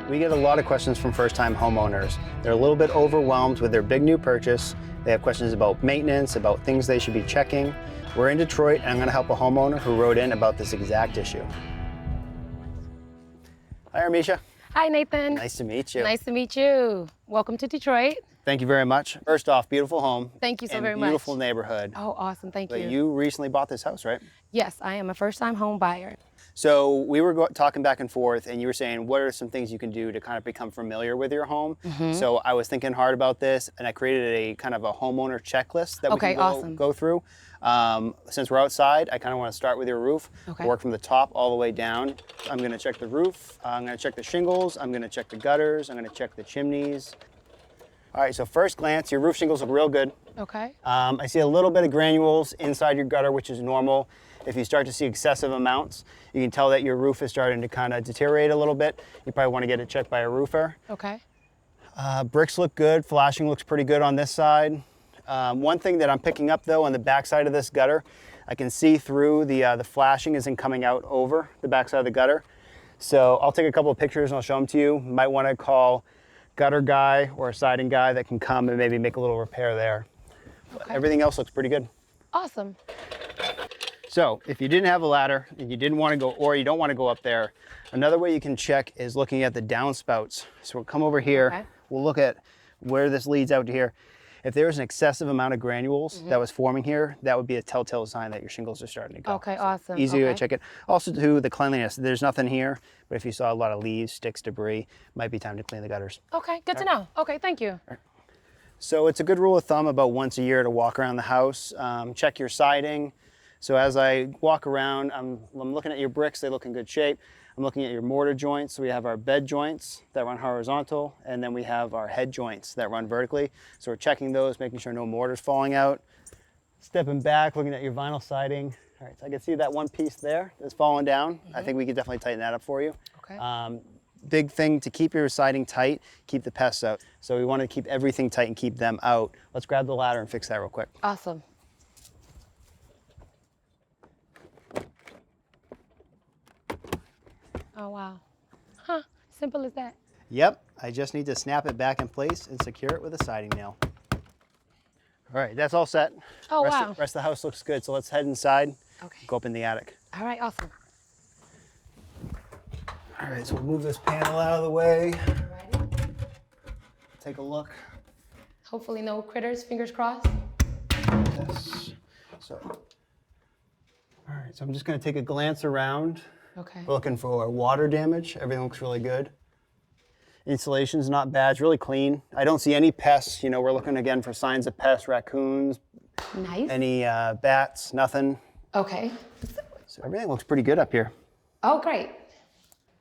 We get a lot of questions from first-time homeowners. They're a little bit overwhelmed with their big new purchase. They have questions about maintenance, about things they should be checking. We're in Detroit, and I'm going to help a homeowner who wrote in about this exact issue. Hi, Armisha. Hi, Nathan. Nice to meet you. Nice to meet you. Welcome to Detroit. Thank you very much. First off, beautiful home. Thank you so very much. Beautiful neighborhood. Oh, awesome. Thank you. But you recently bought this house, right? Yes, I am a first-time home buyer. So we were talking back and forth, and you were saying, what are some things you can do to kind of become familiar with your home? So I was thinking hard about this, and I created a kind of a homeowner checklist that we can go through. Since we're outside, I kind of want to start with your roof, work from the top all the way down. I'm going to check the roof, I'm going to check the shingles, I'm going to check the gutters, I'm going to check the chimneys. All right, so first glance, your roof shingles look real good. Okay. I see a little bit of granules inside your gutter, which is normal. If you start to see excessive amounts, you can tell that your roof is starting to kind of deteriorate a little bit. You probably want to get it checked by a roofer. Okay. Bricks look good. Flashing looks pretty good on this side. One thing that I'm picking up though on the back side of this gutter, I can see through the flashing isn't coming out over the back side of the gutter. So I'll take a couple of pictures and I'll show them to you. You might want to call gutter guy or a siding guy that can come and maybe make a little repair there. Okay. Everything else looks pretty good. Awesome. So if you didn't have a ladder and you didn't want to go, or you don't want to go up there, another way you can check is looking at the downspouts. So we'll come over here, we'll look at where this leads out to here. If there's an excessive amount of granules that was forming here, that would be a telltale sign that your shingles are starting to go. Okay, so awesome. Easy to check it. Also too, the cleanliness. There's nothing here, but if you saw a lot of leaves, sticks, debris, might be time to clean the gutters. Okay, good to know. Okay, thank you. So it's a good rule of thumb about once a year to walk around the house, check your siding. So as I walk around, I'm looking at your bricks, they look in good shape. I'm looking at your mortar joints. So we have our bed joints that run horizontal, and then we have our head joints that run vertically. So we're checking those, making sure no mortar's falling out. Stepping back, looking at your vinyl siding. All right, so I can see that one piece there that's fallen down. I think we could definitely tighten that up for you. Okay. Big thing to keep your siding tight, keep the pests out. So we want to keep everything tight and keep them out. Let's grab the ladder and fix that real quick. Awesome. Oh, wow. Huh, simple as that. Yep, I just need to snap it back in place and secure it with a siding nail. All right, that's all set. Oh, wow. Rest of the house looks good, so let's head inside, go up in the attic. All right, awesome. All right, so we'll move this panel out of the way. Take a look. Hopefully no critters, fingers crossed. Yes. So, all right, so I'm just gonna take a glance around. Okay. We're looking for water damage. Everything looks really good. Insulation's not bad, it's really clean. I don't see any pests. You know, we're looking again for signs of pests, raccoons. Nice. Any bats, nothing. Okay. So everything looks pretty good up here. Oh, great.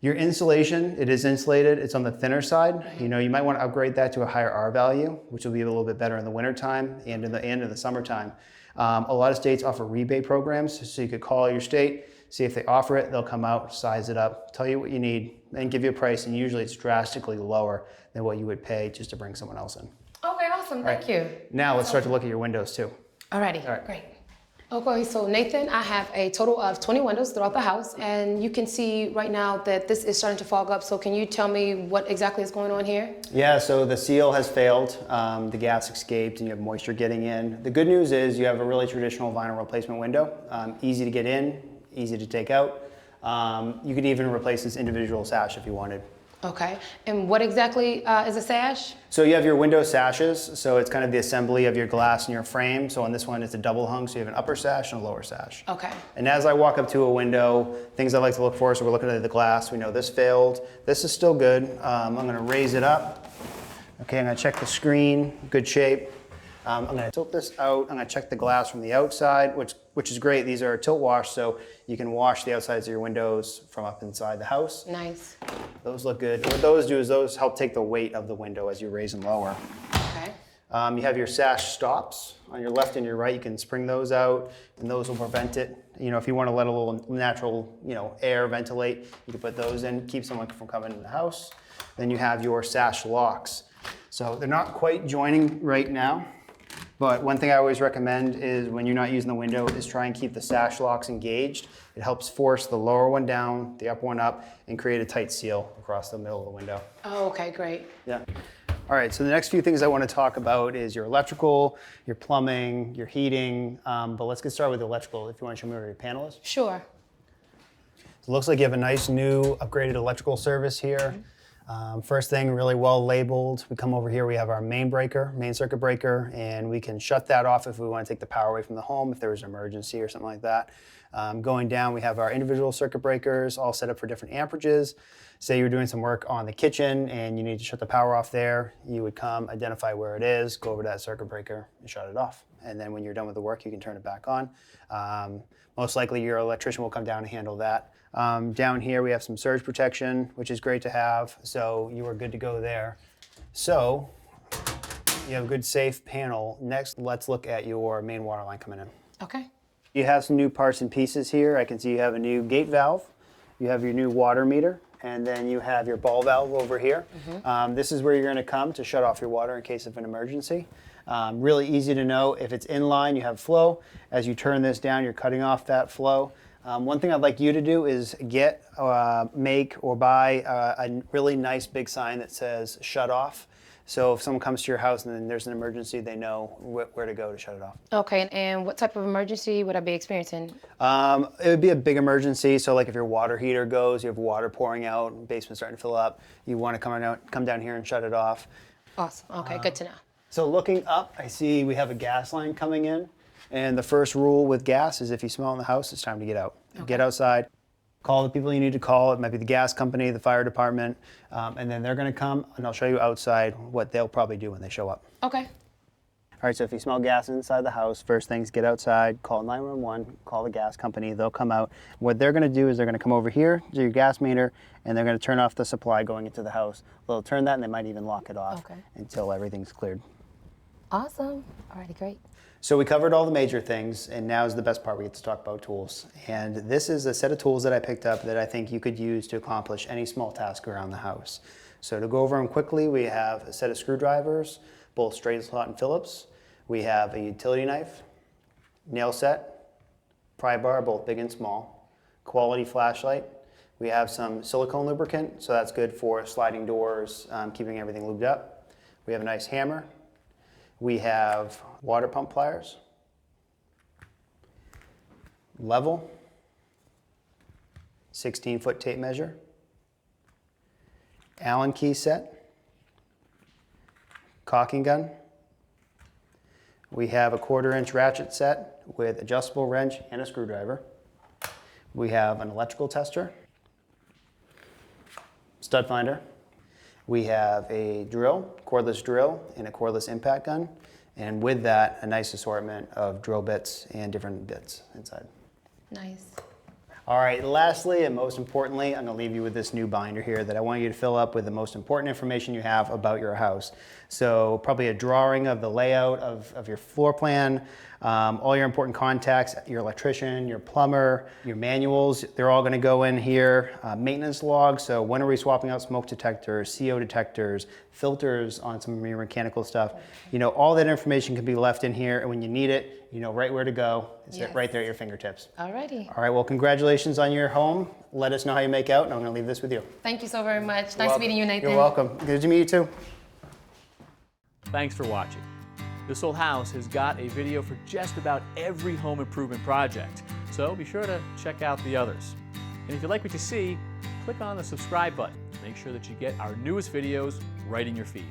Your insulation, it is insulated. It's on the thinner side. You know, you might want to upgrade that to a higher R value, which will be a little bit better in the wintertime and in the summertime. A lot of states offer rebate programs, so you could call your state, see if they offer it. They'll come out, size it up, tell you what you need, and give you a price. And usually it's drastically lower than what you would pay just to bring someone else in. Okay, awesome. Thank you. Now let's start to look at your windows too. Alrighty, great. Okay, so Nathan, I have a total of 20 windows throughout the house, and you can see right now that this is starting to fog up. So can you tell me what exactly is going on here? Yeah, so the seal has failed, the gas escaped, and you have moisture getting in. The good news is you have a really traditional vinyl replacement window, easy to get in, easy to take out. You could even replace this individual sash if you wanted. Okay, and what exactly is a sash? So you have your window sashes, so it's kind of the assembly of your glass and your frame. So on this one, it's a double hung, so you have an upper sash and a lower sash. Okay. And as I walk up to a window, things I like to look for, so we're looking at the glass, we know this failed. This is still good. I'm gonna raise it up. Okay, I'm gonna check the screen, good shape. I'm gonna tilt this out. I'm gonna check the glass from the outside, which is great. These are tilt wash, so you can wash the outsides of your windows from up inside the house. Nice. Those look good. What those do is those help take the weight of the window as you raise and lower. Okay. You have your sash stops on your left and your right. You can spring those out, and those will prevent it. You know, if you want to let a little natural, air ventilate, you can put those in, keep someone from coming in the house. Then you have your sash locks. So they're not quite joining right now. But one thing I always recommend is when you're not using the window is try and keep the sash locks engaged. It helps force the lower one down, the upper one up, and create a tight seal across the middle of the window. Oh, okay, great. Yeah. All right, so the next few things I want to talk about is your electrical, your plumbing, your heating, but let's get started with the electrical. If you want to show me where your panel is. Sure. So it looks like you have a nice new upgraded electrical service here. First thing, really well labeled. We come over here, we have our main circuit breaker, and we can shut that off if we want to take the power away from the home, if there was an emergency or something like that. Going down, we have our individual circuit breakers all set up for different amperages. Say you're doing some work on the kitchen and you need to shut the power off there, you would come, identify where it is, go over to that circuit breaker and shut it off. And then when you're done with the work, you can turn it back on. Most likely your electrician will come down and handle that. Down here we have some surge protection, which is great to have, so you are good to go there. So you have a good safe panel. Next, let's look at your main water line coming in. Okay. You have some new parts and pieces here. I can see you have a new gate valve, you have your new water meter, and then you have your ball valve over here. This is where you're going to come to shut off your water in case of an emergency. Really easy to know. If it's in line, you have flow. As you turn this down, you're cutting off that flow. One thing I'd like you to do is get, make, or buy a really nice big sign that says shut off. So if someone comes to your house and then there's an emergency, they know where to go to shut it off. Okay, and what type of emergency would I be experiencing? It would be a big emergency. So like if your water heater goes, you have water pouring out, basement starting to fill up, you want to come down here and shut it off. Awesome, okay, good to know. So looking up, I see we have a gas line coming in. And the first rule with gas is if you smell in the house, it's time to get out. Okay. Get outside, call the people you need to call. It might be the gas company, the fire department, and then they're gonna come and I'll show you outside what they'll probably do when they show up. Okay. All right, so if you smell gas inside the house, first things, get outside, call 911, call the gas company, they'll come out. What they're gonna do is they're gonna come over here to your gas meter and they're gonna turn off the supply going into the house. They'll turn that and they might even lock it off until everything's cleared. Awesome, alrighty, great. So we covered all the major things, and now is the best part. We get to talk about tools. And this is a set of tools that I picked up that I think you could use to accomplish any small task around the house. So to go over them quickly, we have a set of screwdrivers, both straight slot and Phillips. We have a utility knife, nail set, pry bar, both big and small, quality flashlight. We have some silicone lubricant, so that's good for sliding doors, keeping everything lubed up. We have a nice hammer. We have water pump pliers, level, 16-foot tape measure, Allen key set, caulking gun. We have a 1/4-inch ratchet set with adjustable wrench and a screwdriver. We have an electrical tester, stud finder. We have a drill, cordless drill, and a cordless impact gun. And with that, a nice assortment of drill bits and different bits inside. Nice. All right, lastly and most importantly, I'm gonna leave you with this new binder here that I want you to fill up with the most important information you have about your house. So probably a drawing of the layout of your floor plan, all your important contacts, your electrician, your plumber, your manuals, they're all gonna go in here. Maintenance logs, so when are we swapping out smoke detectors, CO detectors, filters on some of your mechanical stuff. You know, all that information can be left in here, and when you need it, you know right where to go. It's right there at your fingertips. Alrighty. All right, well, congratulations on your home. Let us know how you make out, and I'm gonna leave this with you. Thank you so very much. Nice meeting you, Nathan. You're welcome. Good to meet you too. Thanks for watching. This Old House has got a video for just about every home improvement project, so be sure to check out the others. And if you like what you see, click on the subscribe button to make sure that you get our newest videos right in your feed.